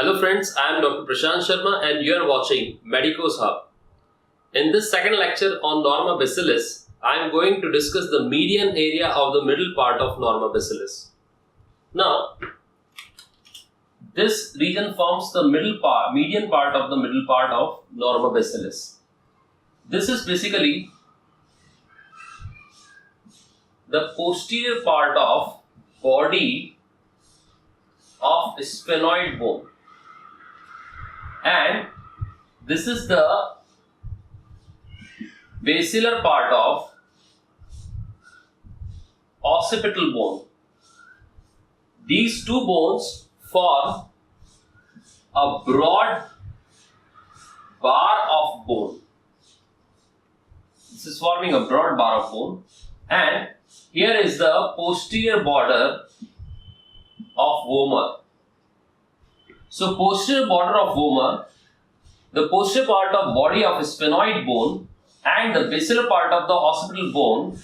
Hello friends, I am Dr. Prashant Sharma and you are watching MEDICO'S Hub. In this second lecture on Norma Basalis, I am going to discuss the median area of the middle part of Norma Basalis. Now, this region forms the median part of the middle part of Norma Basalis. This is basically the posterior part of body of sphenoid bone, and this is the basilar part of occipital bone. These two bones form a broad bar of bone. This is forming a broad bar of bone, and here is the posterior border of vomer. So posterior border of vomer, the posterior part of body of sphenoid bone and the basilar part of the occipital bone,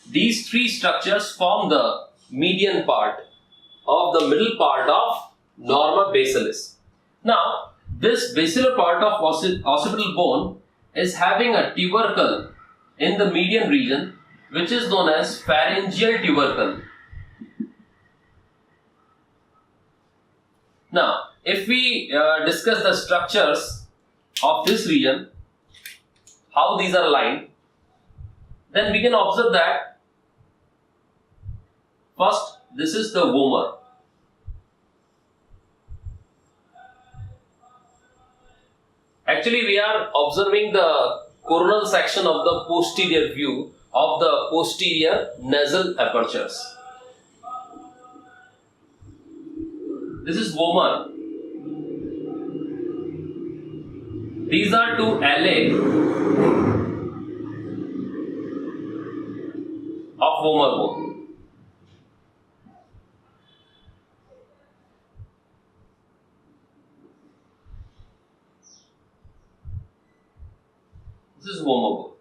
these three structures form the median part of the middle part of Norma Basalis. Now, this basilar part of occipital bone is having a tubercle in the median region, which is known as pharyngeal tubercle. Now, if we discuss the structures of this region, how these are aligned, then we can observe that first, this is the vomer. Actually, we are observing the coronal section of the posterior view of the posterior nasal apertures. This is vomer. These are two alae of vomer bone. This is vomer bone.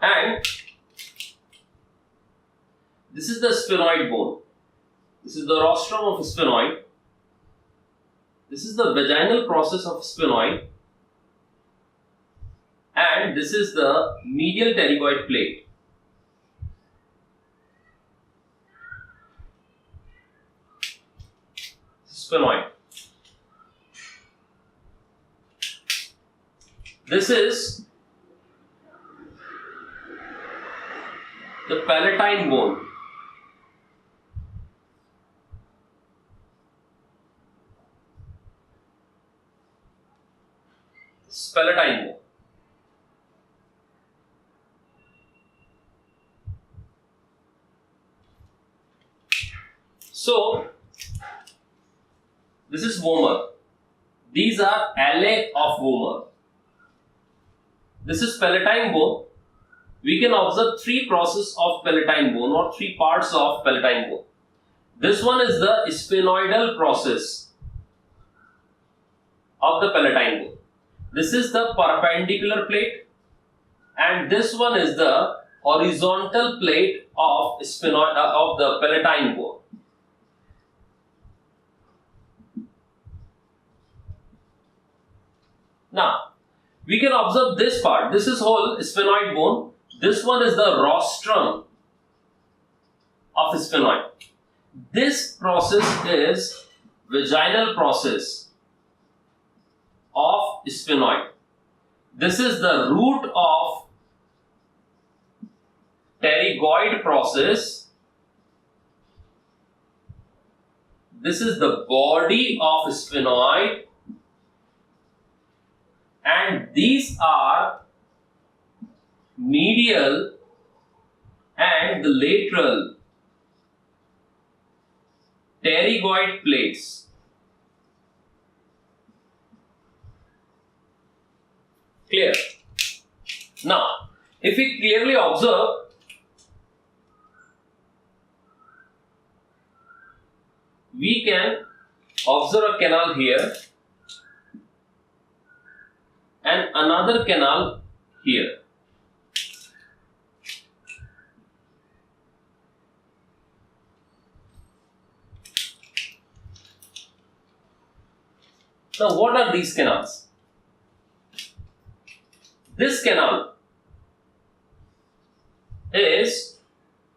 And this is the sphenoid bone. This is the rostrum of sphenoid. This is the vaginal process of sphenoid. And this is the medial pterygoid plate. Sphenoid. This is the palatine bone. Palatine bone. So, this is vomer. These are alae of vomer. This is palatine bone. We can observe three processes of palatine bone or three parts of palatine bone. This one is the sphenoidal process of the palatine bone. This is the perpendicular plate, and this one is the horizontal plate of the palatine bone. Now, we can observe this part. This is whole sphenoid bone. This one is the rostrum of sphenoid. This process is vaginal process of sphenoid. This is the root of pterygoid process. This is the body of sphenoid, and these are medial and the lateral pterygoid plates. Clear? Now, if we clearly observe, we can observe a canal here and another canal here. Now, what are these canals? This canal is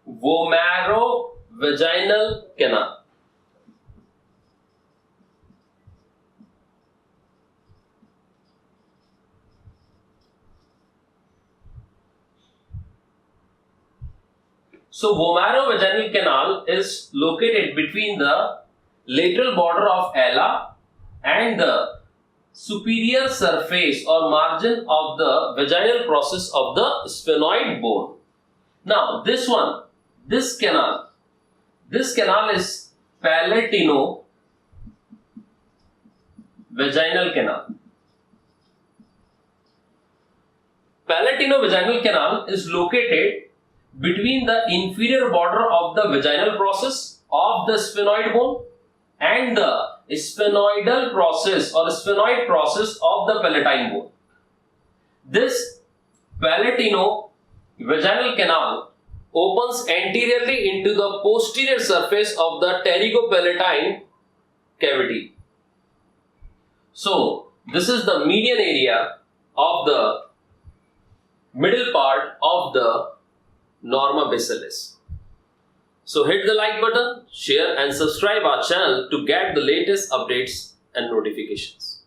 vomarovaginal canal. So, vomarovaginal canal is located between the lateral border of ala and the superior surface or margin of the vaginal process of the sphenoid bone. Now, this canal is palatino-vaginal canal. Palatino-vaginal canal is located between the inferior border of the vaginal process of the sphenoid bone and the sphenoidal process or sphenoid process of the palatine bone. This palatino-vaginal canal opens anteriorly into the posterior surface of the pterygopalatine cavity. So, this is the median area of the middle part of the Norma Basalis. So hit the like button, share and subscribe our channel to get the latest updates and notifications.